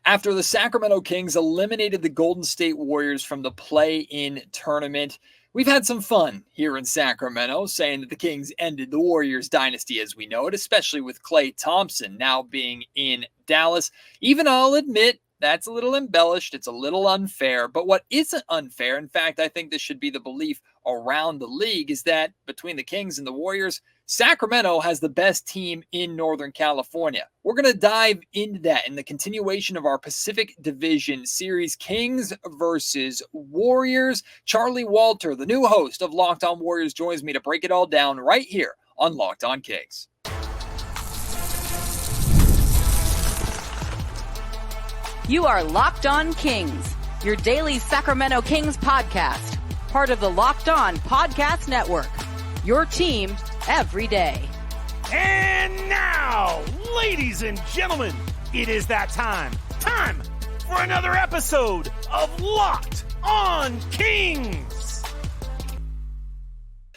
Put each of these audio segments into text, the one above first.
After the Sacramento Kings eliminated the Golden State Warriors from the play-in tournament, we've had some fun here in Sacramento, saying that the Kings ended the Warriors dynasty as we know it, especially with Klay Thompson now being in Dallas. Even I'll admit, that's a little embellished. It's a little unfair. But what isn't unfair, in fact, I think this should be the belief around the league, is that between the Kings and the Warriors, Sacramento has the best team in Northern California. We're going to dive into that in the continuation of our Pacific Division series, Kings versus Warriors. Charlie Walter, the new host of Locked On Warriors, joins me to break it all down right here on Locked On Kings. You are Locked On Kings, your daily Sacramento Kings podcast, part of the Locked On Podcast Network, your team every day. And now, ladies and gentlemen, it is that time for another episode of Locked On Kings.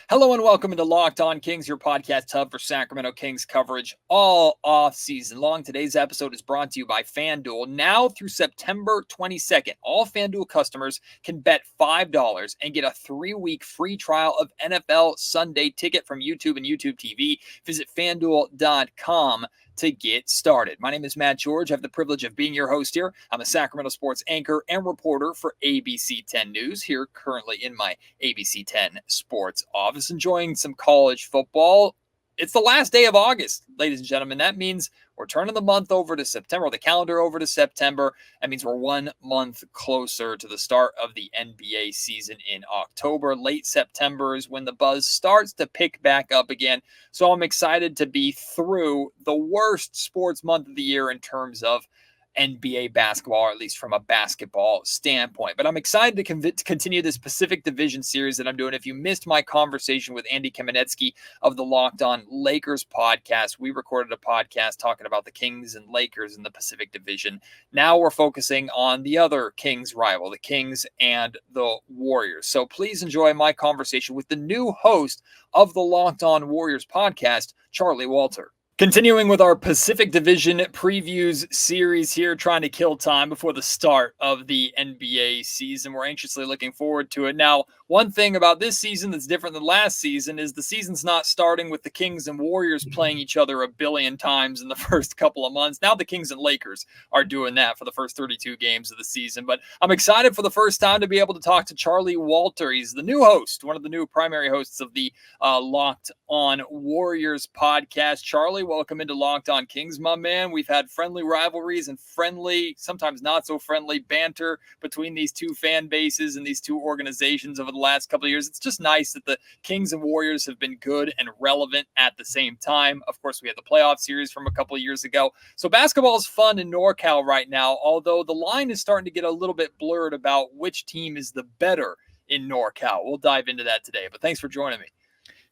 Hello and welcome into Locked On Kings, your podcast hub for Sacramento Kings coverage all off season long. Today's episode is brought to you by FanDuel. Now through September 22nd, all FanDuel customers can bet $5 and get a 3-week free trial of NFL Sunday Ticket from YouTube and YouTube TV. Visit FanDuel.com to get started. My name is Matt George. I have the privilege of being your host here. I'm a Sacramento sports anchor and reporter for ABC 10 News, here currently in my ABC 10 sports office, enjoying some college football. It's the last day of August, ladies and gentlemen. That means we're turning the month over to September, the calendar over to September. That means we're 1 month closer to the start of the NBA season in October. Late September is when the buzz starts to pick back up again. So I'm excited to be through the worst sports month of the year in terms of NBA basketball, or at least from a basketball standpoint. But I'm excited to continue this Pacific Division series that I'm doing. If you missed my conversation with Andy Kamenetsky of the Locked On Lakers podcast, we recorded a podcast talking about the Kings and Lakers in the Pacific Division. Now we're focusing on the other Kings rival, the Kings and the Warriors. So please enjoy my conversation with the new host of the Locked On Warriors podcast, Charlie Walter. Continuing with our Pacific Division previews series here, trying to kill time before the start of the NBA season. We're anxiously looking forward to it. Now, one thing about this season that's different than last season is the season's not starting with the Kings and Warriors playing each other a billion times in the first couple of months. Now the Kings and Lakers are doing that for the first 32 games of the season. But I'm excited for the first time to be able to talk to Charlie Walter. He's the new host, one of the new primary hosts of the Locked On Warriors podcast. Charlie, welcome into Locked On Kings, my man. We've had friendly rivalries and friendly, sometimes not so friendly banter between these two fan bases and these two organizations over the last couple of years. It's just nice that the Kings and Warriors have been good and relevant at the same time. Of course, we had the playoff series from a couple of years ago. So basketball is fun in NorCal right now, although the line is starting to get a little bit blurred about which team is the better in NorCal. We'll dive into that today, but thanks for joining me.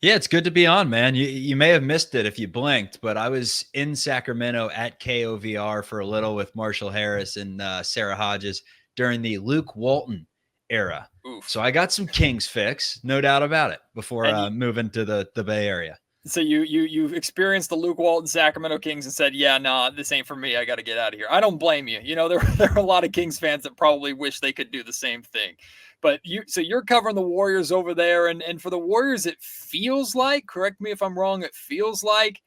Yeah, it's good to be on, man. You may have missed it if you blinked, but I was in Sacramento at KOVR for a little with Marshall Harris and Sarah Hodges during the Luke Walton era. Oof. So I got some Kings fix, no doubt about it, before moving to the Bay Area. So you experienced the Luke Walton Sacramento Kings and said, yeah, nah, this ain't for me. I got to get out of here. I don't blame you. You know, there are a lot of Kings fans that probably wish they could do the same thing. But you're covering the Warriors over there, and for the Warriors, it feels like, correct me if I'm wrong, it feels like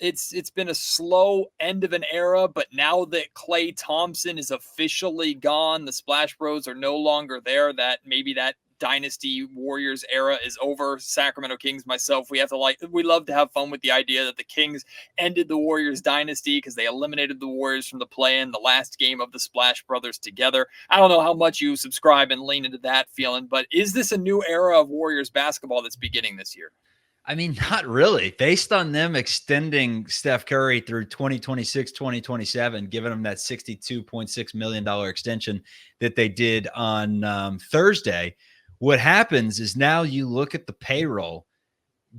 it's been a slow end of an era, but now that Klay Thompson is officially gone, the Splash Bros are no longer there, that maybe that Dynasty Warriors era is over. Sacramento Kings, myself, we love to have fun with the idea that the Kings ended the Warriors dynasty because they eliminated the Warriors from the play-in, the last game of the Splash Brothers together. I don't know how much you subscribe and lean into that feeling, but is this a new era of Warriors basketball that's beginning this year? I mean, not really. Based on them extending Steph Curry through 2026, 2027, giving him that $62.6 million extension that they did on Thursday, what happens is now you look at the payroll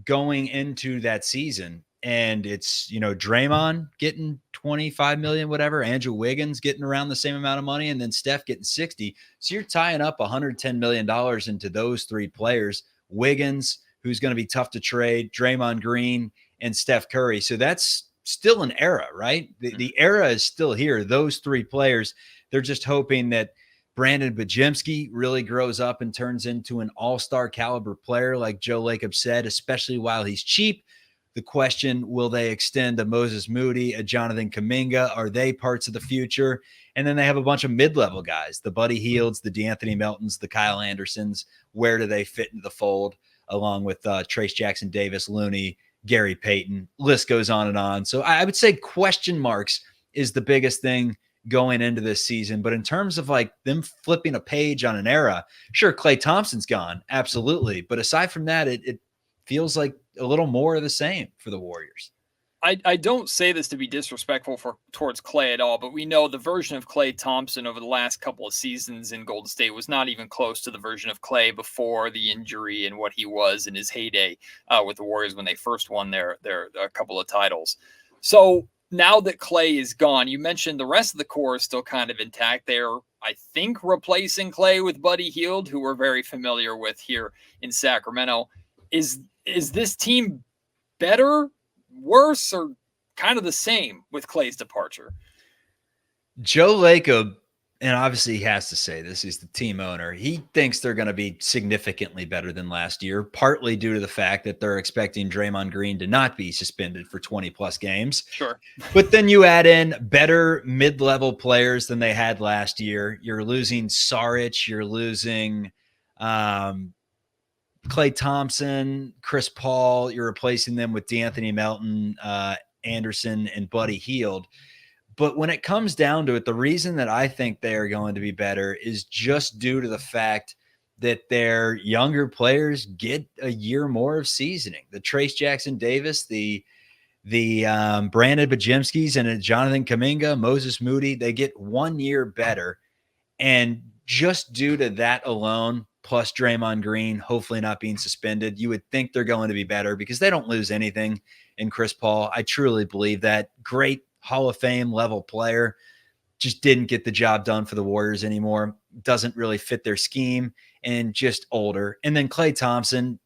going into that season, and it's, Draymond getting 25 million, whatever, Andrew Wiggins getting around the same amount of money, and then Steph getting 60. So you're tying up $110 million into those three players, Wiggins, who's going to be tough to trade, Draymond Green, and Steph Curry. So that's still an era, right? The era is still here. Those three players, they're just hoping that Brandon Bajemski really grows up and turns into an all-star caliber player, like Joe Lacob said, especially while he's cheap. The question, will they extend a Moses Moody, a Jonathan Kuminga? Are they parts of the future? And then they have a bunch of mid-level guys, the Buddy Hields, the DeAnthony Meltons, the Kyle Andersons. Where do they fit into the fold, along with Trace Jackson Davis, Looney, Gary Payton? List goes on and on. So I would say question marks is the biggest thing going into this season. But in terms of like them flipping a page on an era, sure, Klay Thompson's gone. Absolutely. But aside from that, it feels like a little more of the same for the Warriors. I don't say this to be disrespectful towards Klay at all, but we know the version of Klay Thompson over the last couple of seasons in Golden State was not even close to the version of Klay before the injury and what he was in his heyday with the Warriors when they first won their a couple of titles. So now that Klay is gone, you mentioned the rest of the core is still kind of intact. They're, I think, replacing Klay with Buddy Hield, who we're very familiar with here in Sacramento. Is this team better, worse, or kind of the same with Klay's departure? Joe Lacob, and obviously he has to say this, he's the team owner. He thinks they're going to be significantly better than last year, partly due to the fact that they're expecting Draymond Green to not be suspended for 20 plus games. Sure. But then you add in better mid-level players than they had last year. You're losing Saric, you're losing Klay Thompson, Chris Paul. You're replacing them with DeAnthony Melton, Anderson, and Buddy Hield. But when it comes down to it, the reason that I think they are going to be better is just due to the fact that their younger players get a year more of seasoning. The Trace Jackson Davis, the Brandon Bajemskis, and Jonathan Kuminga, Moses Moody, they get 1 year better. And just due to that alone, plus Draymond Green hopefully not being suspended, you would think they're going to be better because they don't lose anything in Chris Paul. I truly believe that. Great Hall of Fame level player, just didn't get the job done for the Warriors anymore. Doesn't really fit their scheme, and just older. And then Klay Thompson,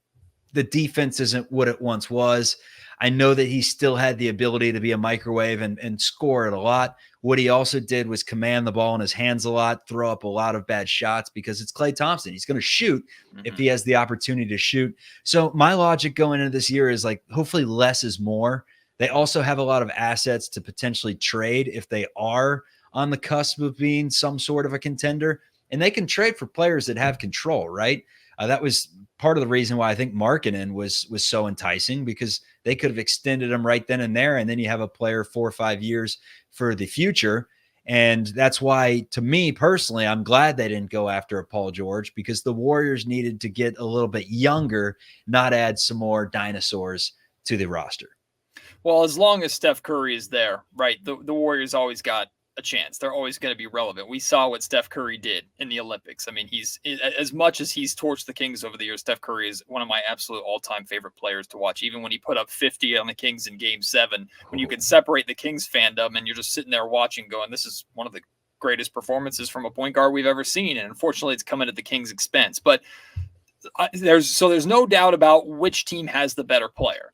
the defense isn't what it once was. I know that he still had the ability to be a microwave and score it a lot. What he also did was command the ball in his hands a lot, throw up a lot of bad shots because it's Klay Thompson. He's going to shoot if he has the opportunity to shoot. So my logic going into this year is like, hopefully less is more. They also have a lot of assets to potentially trade if they are on the cusp of being some sort of a contender, and they can trade for players that have control, right? That was part of the reason why I think Markkanen was so enticing, because they could have extended him right then and there, and then you have a player 4 or 5 years for the future. And that's why, to me personally, I'm glad they didn't go after a Paul George, because the Warriors needed to get a little bit younger, not add some more dinosaurs to the roster. Well, as long as Steph Curry is there, right, the Warriors always got a chance. They're always going to be relevant. We saw what Steph Curry did in the Olympics. I mean, he's, as much as he's torched the Kings over the years, Steph Curry is one of my absolute all-time favorite players to watch. Even when he put up 50 on the Kings in Game 7, when you can separate the Kings fandom and you're just sitting there watching going, this is one of the greatest performances from a point guard we've ever seen. And unfortunately, it's coming at the Kings' expense. But there's no doubt about which team has the better player.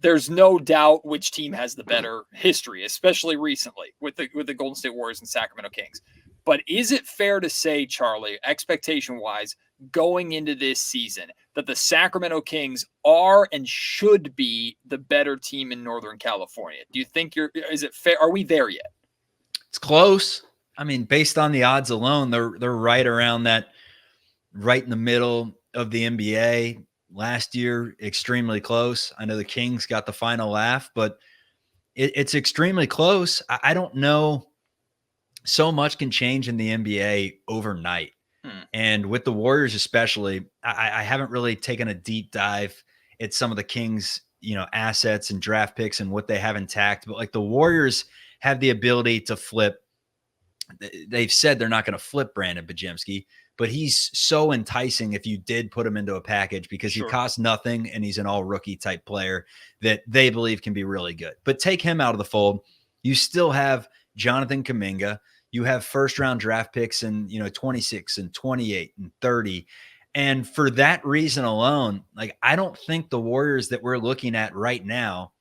There's no doubt which team has the better history, especially recently with the Golden State Warriors and Sacramento Kings. But is it fair to say, Charlie, expectation-wise, going into this season, that the Sacramento Kings are and should be the better team in Northern California? Do you think is it fair? Are we there yet? It's close. I mean, based on the odds alone, they're right around that, right in the middle of the NBA. Last year, extremely close. I know the Kings got the final laugh, but it's extremely close. I don't know. So much can change in the NBA overnight. And with the Warriors especially, I haven't really taken a deep dive at some of the Kings, assets and draft picks and what they have intact. But like, the Warriors have the ability to flip. They've said they're not going to flip Brandon Bajemski, but he's so enticing if you did put him into a package, because he costs nothing and he's an all rookie type player that they believe can be really good. But take him out of the fold, you still have Jonathan Kuminga. You have first round draft picks in 26 and 28 and 30. And for that reason alone, like, I don't think the Warriors that we're looking at right now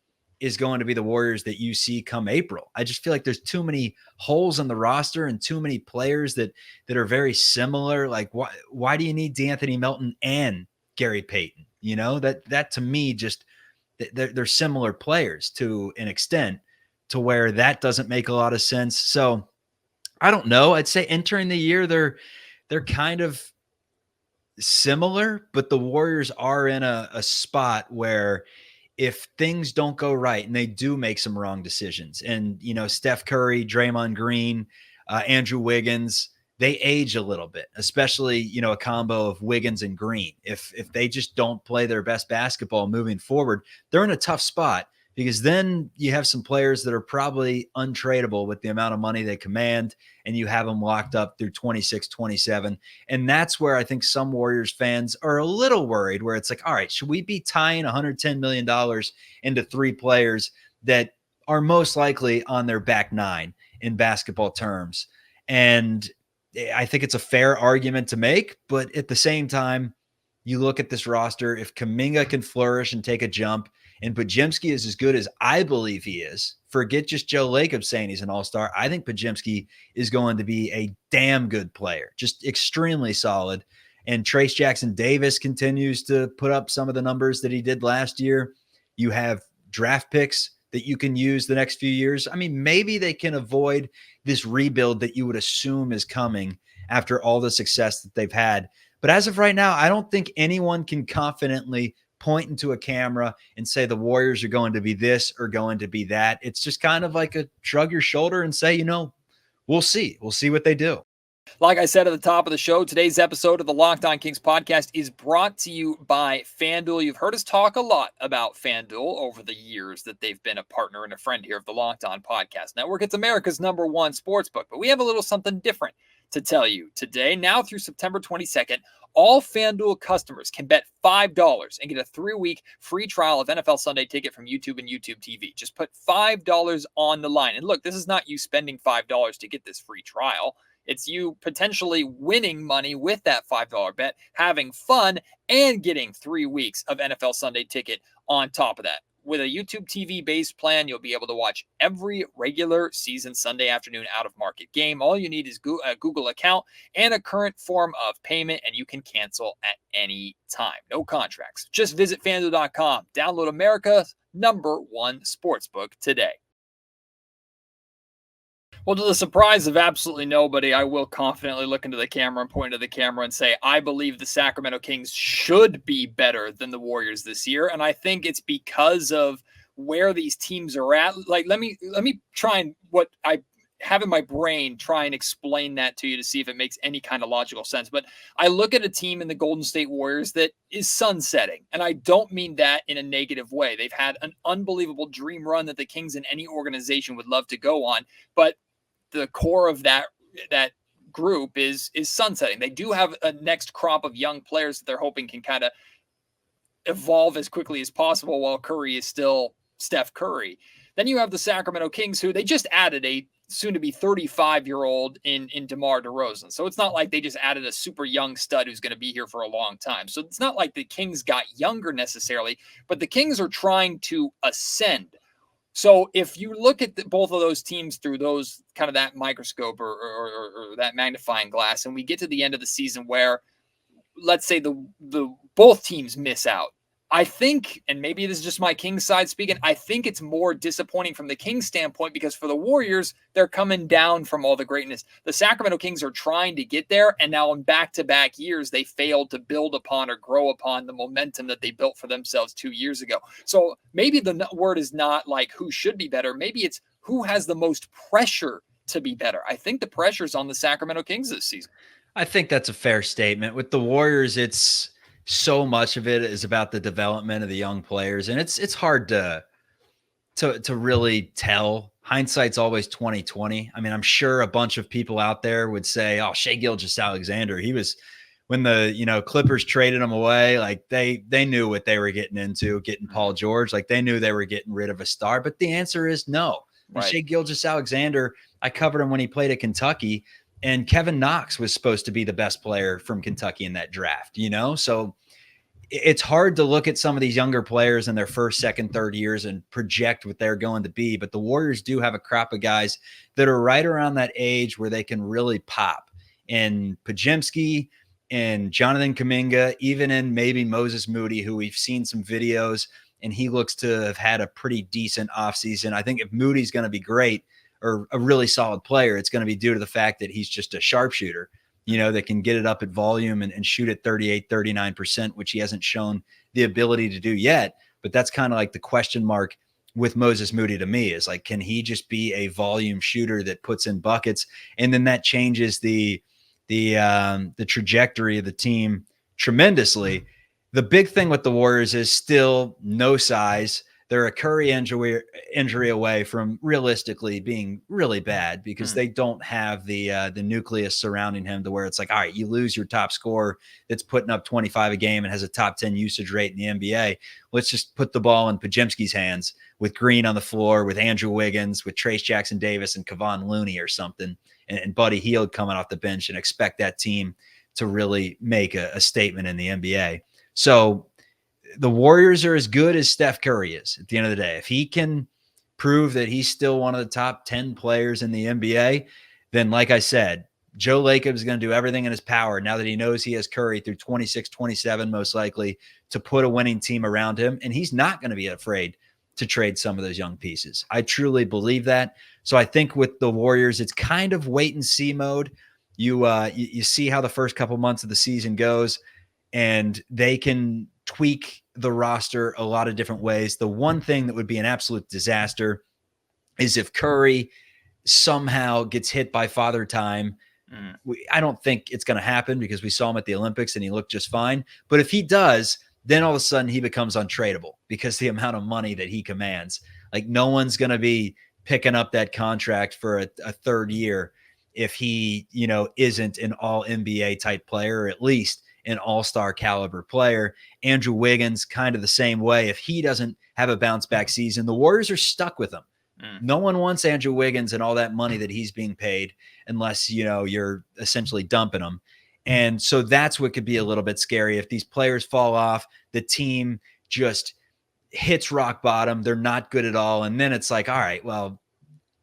is going to be the Warriors that you see come April. I just feel like there's too many holes in the roster and too many players that are very similar. Like, why do you need DeAnthony Melton and Gary Payton? You know, that to me, just they're similar players to an extent to where that doesn't make a lot of sense. So I don't know. I'd say entering the year, they're kind of similar, but the Warriors are in a spot where if things don't go right and they do make some wrong decisions, and, you know, Steph Curry, Draymond Green, Andrew Wiggins, they age a little bit, especially, you know, a combo of Wiggins and Green. If they just don't play their best basketball moving forward, they're in a tough spot, because then you have some players that are probably untradeable with the amount of money they command, and you have them locked up through 26, 27. And that's where I think some Warriors fans are a little worried, where it's like, all right, should we be tying $110 million into 3 players that are most likely on their back 9 in basketball terms? And I think it's a fair argument to make, but at the same time, you look at this roster, if Kuminga can flourish and take a jump, and Podziemski is as good as I believe he is, forget just Joe Lacob saying he's an all-star. I think Podziemski is going to be a damn good player, just extremely solid. And Trace Jackson Davis continues to put up some of the numbers that he did last year. You have draft picks that you can use the next few years. I mean, maybe they can avoid this rebuild that you would assume is coming after all the success that they've had. But as of right now, I don't think anyone can confidently point into a camera and say the Warriors are going to be this or going to be that. It's just kind of like a shrug your shoulder and say, you know, we'll see. We'll see what they do. Like I said at the top of the show, today's episode of the Locked On Kings podcast is brought to you by FanDuel. You've heard us talk a lot about FanDuel over the years that they've been a partner and a friend here of the Locked On Podcast Network. It's America's #1 sportsbook, but we have a little something different to tell you today. Now through September 22nd, all FanDuel customers can bet $5 and get a 3-week free trial of NFL Sunday Ticket from YouTube and YouTube TV. Just put $5 on the line. And look, this is not you spending $5 to get this free trial. It's you potentially winning money with that $5 bet, having fun, and getting 3 weeks of NFL Sunday Ticket on top of that. With a YouTube TV-based plan, you'll be able to watch every regular season Sunday afternoon out-of-market game. All you need is a Google account and a current form of payment, and you can cancel at any time. No contracts. Just visit FanDuel.com. Download America's #1 sportsbook today. Well, to the surprise of absolutely nobody, I will confidently look into the camera and point to the camera and say, I believe the Sacramento Kings should be better than the Warriors this year. And I think it's because of where these teams are at. Like, let me try and what I have in my brain, try and explain that to you to see if it makes any kind of logical sense. But I look at a team in the Golden State Warriors that is sunsetting. And I don't mean that in a negative way. They've had an unbelievable dream run that the Kings in any organization would love to go on. But the core of that group is sunsetting. They do have a next crop of young players that they're hoping can kind of evolve as quickly as possible while Curry is still Steph Curry. Then you have the Sacramento Kings, who they just added a soon-to-be 35-year-old in DeMar DeRozan. So it's not like they just added a super young stud who's going to be here for a long time. So it's not like the Kings got younger necessarily, but the Kings are trying to ascend. So if you look at both of those teams through those kind of that microscope or that magnifying glass, and we get to the end of the season where, let's say the both teams miss out, I think, and maybe this is just my Kings side speaking, I think it's more disappointing from the Kings standpoint, because for the Warriors, they're coming down from all the greatness. The Sacramento Kings are trying to get there, and now in back-to-back years, they failed to build upon or grow upon the momentum that they built for themselves 2 years ago. So maybe the word is not like who should be better. Maybe it's who has the most pressure to be better. I think the pressure's on the Sacramento Kings this season. I think that's a fair statement. With the Warriors, it's so much of it is about the development of the young players, and it's hard to really tell. Hindsight's always 20/20. I mean, I'm sure a bunch of people out there would say, "Oh, Shai Gilgeous-Alexander, he was when the Clippers traded him away, like they knew what they were getting into, getting Paul George, like they knew they were getting rid of a star." But the answer is no. Right. Shai Gilgeous-Alexander, I covered him when he played at Kentucky. And Kevin Knox was supposed to be the best player from Kentucky in that draft, So it's hard to look at some of these younger players in their first, second, third years and project what they're going to be. But the Warriors do have a crop of guys that are right around that age where they can really pop. And Podziemski and Jonathan Kuminga, even in maybe Moses Moody, who we've seen some videos, and he looks to have had a pretty decent offseason. I think if Moody's going to be great or a really solid player, it's going to be due to the fact that he's just a sharpshooter, that can get it up at volume and shoot at 38, 39%, which he hasn't shown the ability to do yet. But that's kind of like the question mark with Moses Moody to me, is like, can he just be a volume shooter that puts in buckets? And then that changes the trajectory of the team tremendously. The big thing with the Warriors is still no size. They're a Curry injury away from realistically being really bad, because they don't have the nucleus surrounding him to where it's like, all right, you lose your top scorer that's putting up 25 a game and has a top 10 usage rate in the NBA. Let's just put the ball in Podziemski's hands with Green on the floor, with Andrew Wiggins, with Trace Jackson Davis and Kevon Looney or something, and Buddy Hield coming off the bench, and expect that team to really make a statement in the NBA. So the Warriors are as good as Steph Curry is at the end of the day. If he can prove that he's still one of the top 10 players in the NBA, then like I said, Joe Lacob is going to do everything in his power now that he knows he has Curry through 26, 27, most likely, to put a winning team around him. And he's not going to be afraid to trade some of those young pieces. I truly believe that. So I think with the Warriors, it's kind of wait and see mode. You see how the first couple months of the season goes, and they can tweak the roster a lot of different ways. The one thing that would be an absolute disaster is if Curry somehow gets hit by Father Time. I don't think it's going to happen, because we saw him at the Olympics and he looked just fine. But if he does, then all of a sudden he becomes untradeable, because the amount of money that he commands, like, no one's going to be picking up that contract for a third year if he, isn't an all NBA type player, or at least an all-star caliber player. Andrew Wiggins, kind of the same way. If he doesn't have a bounce back season, the Warriors are stuck with him. No one wants Andrew Wiggins and all that money that he's being paid, unless, you're essentially dumping him. And so that's what could be a little bit scary. If these players fall off, the team just hits rock bottom. They're not good at all. And then it's like, all right, well,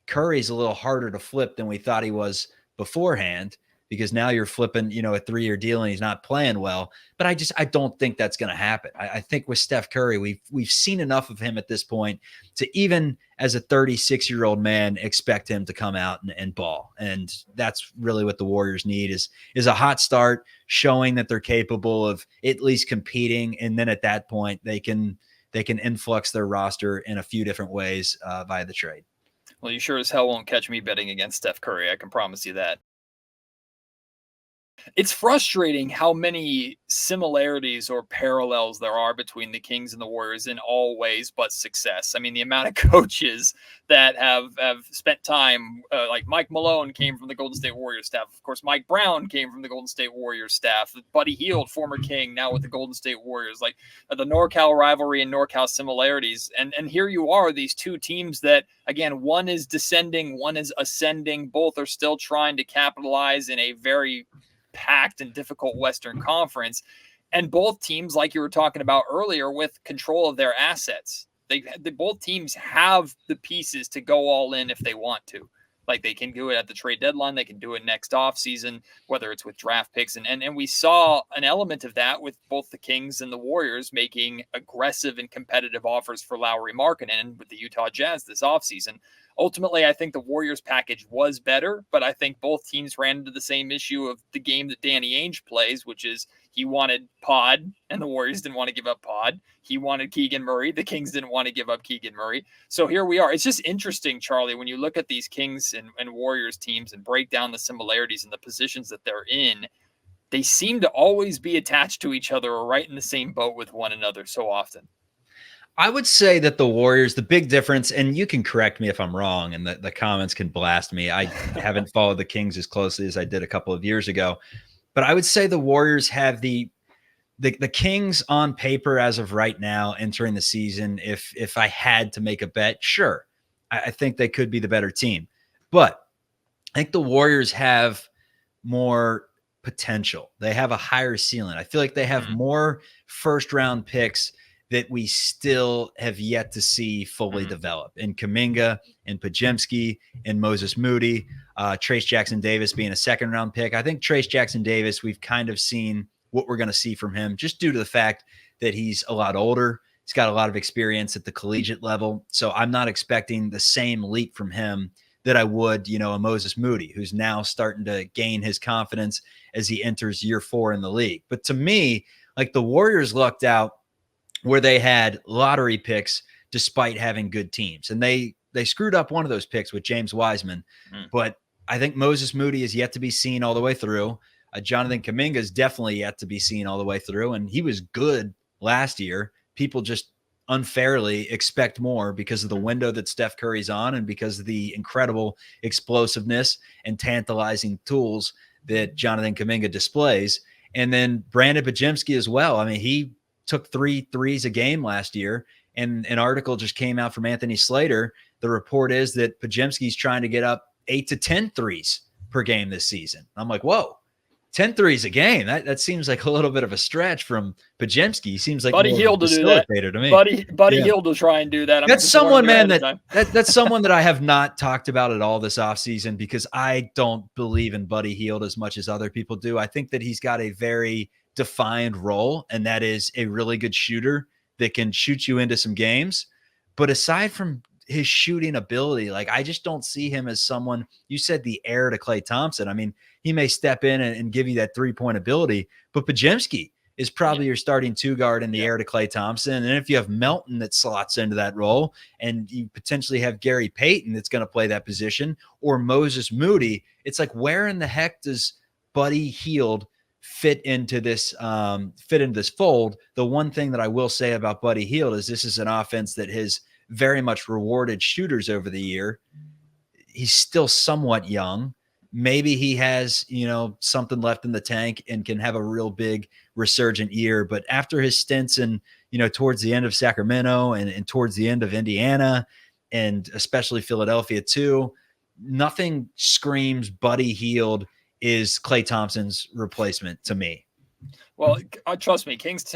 Curry's a little harder to flip than we thought he was beforehand, because now you're flipping, a 3-year deal and he's not playing well. But I don't think that's going to happen. I think with Steph Curry, we've seen enough of him at this point to, even as a 36-year-old man, expect him to come out and ball. And that's really what the Warriors need is a hot start, showing that they're capable of at least competing. And then at that point, they can influx their roster in a few different ways via the trade. Well, you sure as hell won't catch me betting against Steph Curry. I can promise you that. It's frustrating how many similarities or parallels there are between the Kings and the Warriors in all ways but success. I mean, the amount of coaches that have spent time, like Mike Malone came from the Golden State Warriors staff. Of course, Mike Brown came from the Golden State Warriors staff. Buddy Hield, former King, now with the Golden State Warriors. Like the NorCal rivalry and NorCal similarities. And here you are, these two teams that, again, one is descending, one is ascending. Both are still trying to capitalize in a very packed and difficult Western Conference, and both teams, like you were talking about earlier, with control of their assets. They both teams have the pieces to go all in if they want to. Like, they can do it at the trade deadline, they can do it next offseason, whether it's with draft picks, and we saw an element of that with both the Kings and the Warriors making aggressive and competitive offers for Lauri Markkanen with the Utah Jazz this offseason. Ultimately, I think the Warriors package was better, but I think both teams ran into the same issue of the game that Danny Ainge plays, which is he wanted Pod, and the Warriors didn't want to give up Pod. He wanted Keegan Murray. The Kings didn't want to give up Keegan Murray. So here we are. It's just interesting, Charlie, when you look at these Kings and Warriors teams and break down the similarities and the positions that they're in, they seem to always be attached to each other or right in the same boat with one another so often. I would say that the Warriors, the big difference, and you can correct me if I'm wrong, and the comments can blast me. I haven't followed the Kings as closely as I did a couple of years ago, but I would say the Warriors have the Kings on paper as of right now entering the season. If I had to make a bet, sure, I think they could be the better team, but I think the Warriors have more potential. They have a higher ceiling. I feel like they have more first round picks that we still have yet to see fully develop in Kuminga and Podziemski and Moses Moody, Trace Jackson Davis being a second round pick. I think Trace Jackson Davis, we've kind of seen what we're going to see from him just due to the fact that he's a lot older. He's got a lot of experience at the collegiate level. So I'm not expecting the same leap from him that I would, a Moses Moody, who's now starting to gain his confidence as he enters year 4 in the league. But to me, like, the Warriors lucked out where they had lottery picks despite having good teams. And they screwed up one of those picks with James Wiseman. But I think Moses Moody is yet to be seen all the way through. Jonathan Kuminga is definitely yet to be seen all the way through. And he was good last year. People just unfairly expect more because of the window that Steph Curry's on and because of the incredible explosiveness and tantalizing tools that Jonathan Kuminga displays. And then Brandon Podziemski as well. I mean, he took 3 threes a game last year, and an article just came out from Anthony Slater. The report is that Podziemski's trying to get up 8 to 10 threes per game this season. I'm like, whoa, 10 threes a game. That seems like a little bit of a stretch from Podziemski. He seems like Buddy Hield to do that. To me. Buddy Hield will try and do that. That's someone, man, that's someone that I have not talked about at all this offseason because I don't believe in Buddy Hield as much as other people do. I think that he's got a very defined role, and that is a really good shooter that can shoot you into some games. But aside from his shooting ability, like, I just don't see him as someone, you said the heir to Klay Thompson. I mean, he may step in and give you that 3-point ability, but Podziemski is probably your starting 2 guard in the heir to Klay Thompson. And if you have Melton that slots into that role, and you potentially have Gary Payton that's going to play that position, or Moses Moody, it's like, where in the heck does Buddy Hield fit into this fold? The one thing that I will say about Buddy Hield is this is an offense that has very much rewarded shooters over the year. He's still somewhat young. Maybe he has, something left in the tank and can have a real big resurgent year. But after his stints in, towards the end of Sacramento and towards the end of Indiana, and especially Philadelphia too, nothing screams Buddy Hield is Klay Thompson's replacement to me. Well, trust me, Kings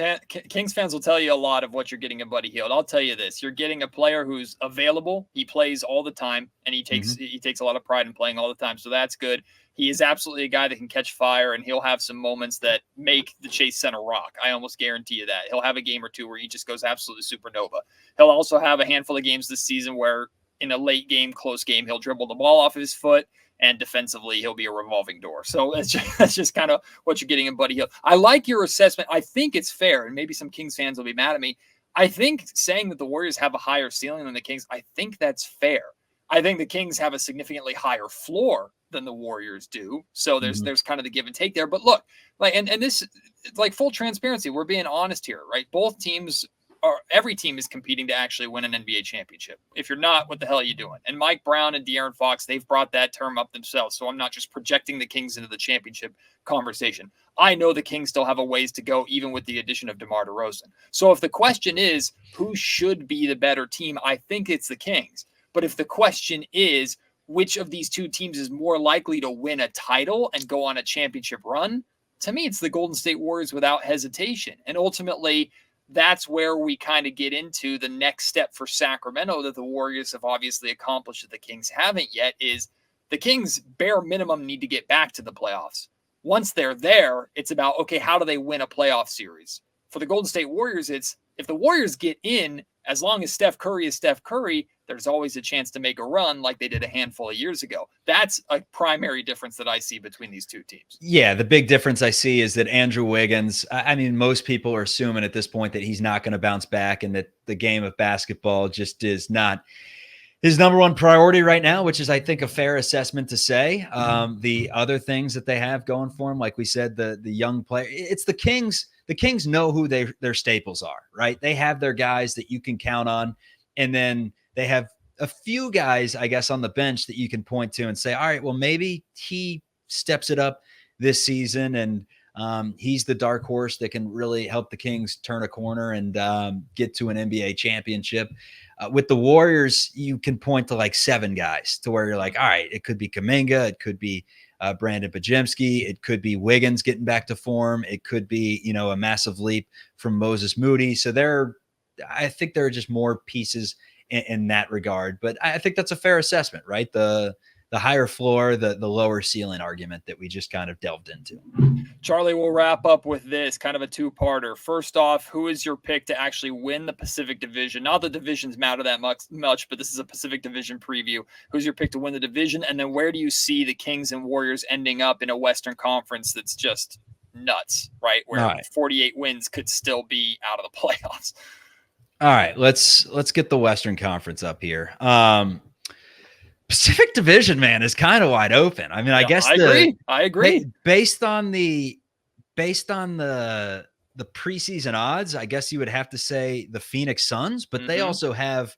fans will tell you a lot of what you're getting in Buddy Hield. I'll tell you this: you're getting a player who's available. He plays all the time, and he takes a lot of pride in playing all the time. So that's good. He is absolutely a guy that can catch fire, and he'll have some moments that make the Chase Center rock. I almost guarantee you that. He'll have a game or two where he just goes absolutely supernova. He'll also have a handful of games this season where in a late game, close game, he'll dribble the ball off of his foot. And defensively, he'll be a revolving door. So that's just kind of what you're getting in Buddy Hield. I like your assessment. I think it's fair, and maybe some Kings fans will be mad at me. I think saying that the Warriors have a higher ceiling than the Kings, I think that's fair. I think the Kings have a significantly higher floor than the Warriors do. So there's kind of the give and take there. But look, and this, like, full transparency, we're being honest here, right? Both teams every team is competing to actually win an NBA championship. If you're not, what the hell are you doing? And Mike Brown and De'Aaron Fox, they've brought that term up themselves. So I'm not just projecting the Kings into the championship conversation. I know the Kings still have a ways to go, even with the addition of DeMar DeRozan. So if the question is who should be the better team, I think it's the Kings. But if the question is which of these two teams is more likely to win a title and go on a championship run, to me, it's the Golden State Warriors without hesitation. And ultimately, that's where we kind of get into the next step for Sacramento that the Warriors have obviously accomplished that the Kings haven't yet, is the Kings bare minimum need to get back to the playoffs. Once they're there, it's about, okay, how do they win a playoff series? For the Golden State Warriors, it's if the Warriors get in, as long as Steph Curry is Steph Curry, there's always a chance to make a run like they did a handful of years ago. That's a primary difference that I see between these two teams. Yeah, the big difference I see is that Andrew Wiggins, I mean, most people are assuming at this point that he's not going to bounce back and that the game of basketball just is not his number one priority right now, which is, I think, a fair assessment to say. The other things that they have going for him, like we said, the young player, it's the Kings. The Kings know who their staples are, right? They have their guys that you can count on. And then they have a few guys, I guess, on the bench that you can point to and say, all right, well, maybe he steps it up this season and he's the dark horse that can really help the Kings turn a corner and get to an NBA championship. With the Warriors, you can point to like 7 guys to where you're like, all right, it could be Kuminga, it could be Brandon Pajemski. It could be Wiggins getting back to form. It could be, a massive leap from Moses Moody. So I think there are just more pieces in that regard, but I think that's a fair assessment, right? The higher floor, the lower ceiling argument that we just kind of delved into. Charlie, we'll wrap up with this kind of a two-parter. First off, who is your pick to actually win the Pacific Division? Not that divisions matter that much, but this is a Pacific Division preview. Who's your pick to win the division? And then where do you see the Kings and Warriors ending up in a Western Conference that's just nuts, right? Where 48 wins could still be out of the playoffs. All right, let's get the Western Conference up here. Pacific Division, man, is kind of wide open. I mean, I guess I agree. Based on the preseason odds, I guess you would have to say the Phoenix Suns, but they also have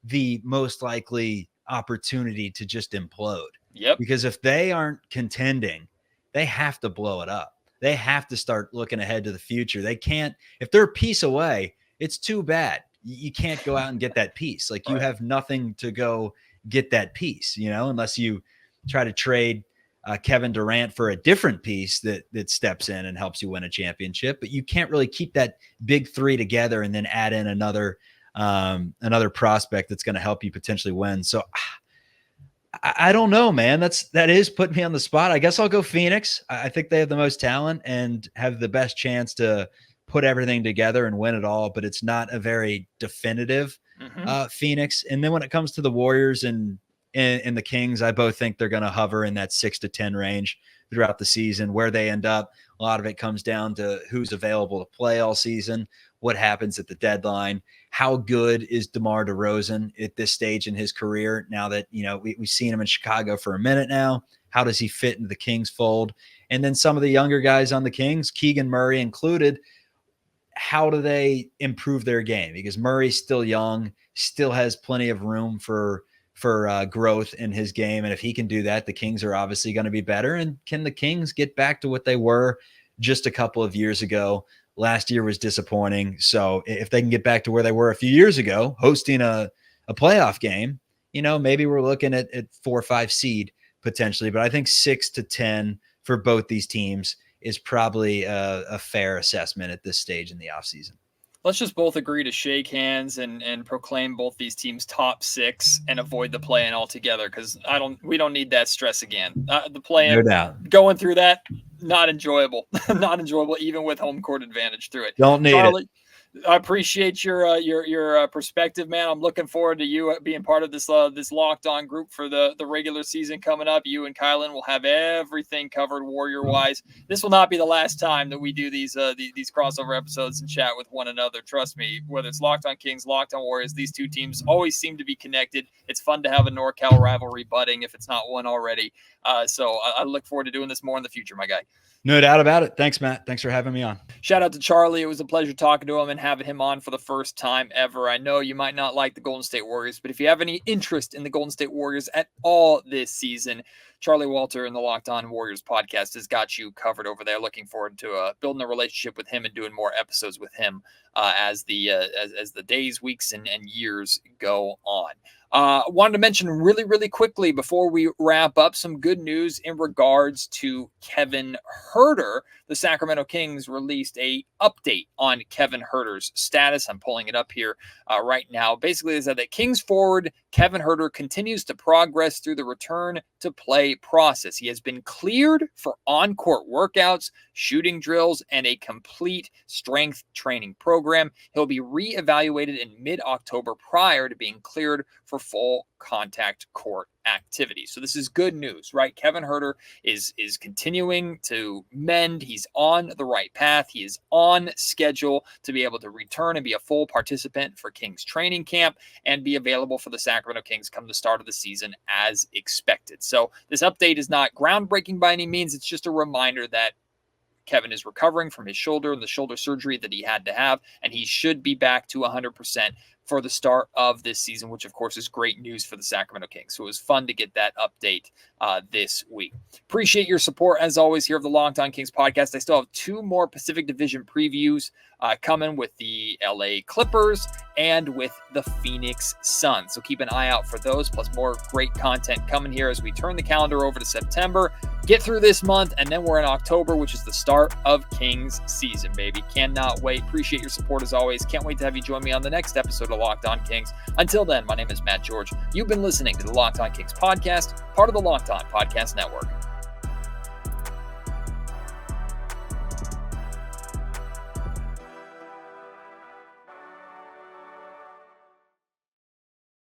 the most likely opportunity to just implode. Yep. Because if they aren't contending, they have to blow it up. They have to start looking ahead to the future. They can't, if they're a piece away, it's too bad. You can't go out and get that piece. Like, you have nothing to go get that piece, unless you try to trade Kevin Durant for a different piece that steps in and helps you win a championship. But you can't really keep that big three together and then add in another prospect that's going to help you potentially win. So I don't know, man. That is putting me on the spot. I guess I'll go Phoenix. I think they have the most talent and have the best chance to put everything together and win it all, but it's not a very definitive Phoenix. And then when it comes to the Warriors and the Kings, I both think they're going to hover in that 6 to 10 range throughout the season. Where they end up, a lot of it comes down to who's available to play all season, what happens at the deadline, how good is DeMar DeRozan at this stage in his career now that, we've seen him in Chicago for a minute now. How does he fit into the Kings fold? And then some of the younger guys on the Kings, Keegan Murray included, how do they improve their game? Because Murray's still young, still has plenty of room for growth in his game. And if he can do that, the Kings are obviously going to be better. And can the Kings get back to what they were just a couple of years ago? Last year was disappointing. So if they can get back to where they were a few years ago, hosting a playoff game, maybe we're looking at 4 or 5 seed potentially. But I think 6 to 10 for both these teams is probably a fair assessment at this stage in the offseason. Let's just both agree to shake hands and proclaim both these teams top 6 and avoid the play-in altogether, because we don't need that stress again. The play-in, no doubt, going through that, not enjoyable, not enjoyable, even with home court advantage through it. Don't need Charlie, it. I appreciate your perspective, man. I'm looking forward to you being part of this Locked On group for the regular season coming up. You and Kylan will have everything covered Warrior wise. This will not be the last time that we do these crossover episodes and chat with one another. Trust me, whether it's Locked On Kings, Locked On Warriors, these two teams always seem to be connected. It's fun to have a NorCal rivalry budding if it's not one already. So I look forward to doing this more in the future, my guy. No doubt about it. Thanks, Matt. Thanks for having me on. Shout out to Charlie. It was a pleasure talking to him and having him on for the first time ever. I know you might not like the Golden State Warriors, but if you have any interest in the Golden State Warriors at all this season, Charlie Walter and the Locked On Warriors podcast has got you covered over there. Looking forward to building a relationship with him and doing more episodes with him as the days, weeks, and years go on. Wanted to mention really, really quickly before we wrap up some good news in regards to Kevin Huerter. The Sacramento Kings released a update on Kevin Huerter's status. I'm pulling it up here right now. Basically, is that Kings forward Kevin Huerter continues to progress through the return to play process. He has been cleared for on-court workouts, shooting drills, and a complete strength training program. He'll be reevaluated in mid-October prior to being cleared for full contact court activity. So this is good news, right? Kevin Huerter is continuing to mend. He's on the right path. He is on schedule to be able to return and be a full participant for Kings training camp and be available for the Sacramento Kings come the start of the season as expected. So this update is not groundbreaking by any means. It's just a reminder that Kevin is recovering from his shoulder and the shoulder surgery that he had to have, and he should be back to 100% for the start of this season, which of course is great news for the Sacramento Kings. So it was fun to get that update this week. Appreciate your support as always here of the Locked On Kings podcast. I still have 2 more Pacific Division previews coming with the LA Clippers and with the Phoenix Suns. So keep an eye out for those, plus more great content coming here as we turn the calendar over to September, get through this month, and then we're in October, which is the start of Kings season, baby. Cannot wait. Appreciate your support as always. Can't wait to have you join me on the next episode of Locked On Kings. Until then, my name is Matt George. You've been listening to the Locked On Kings podcast, part of the Locked On Podcast Network.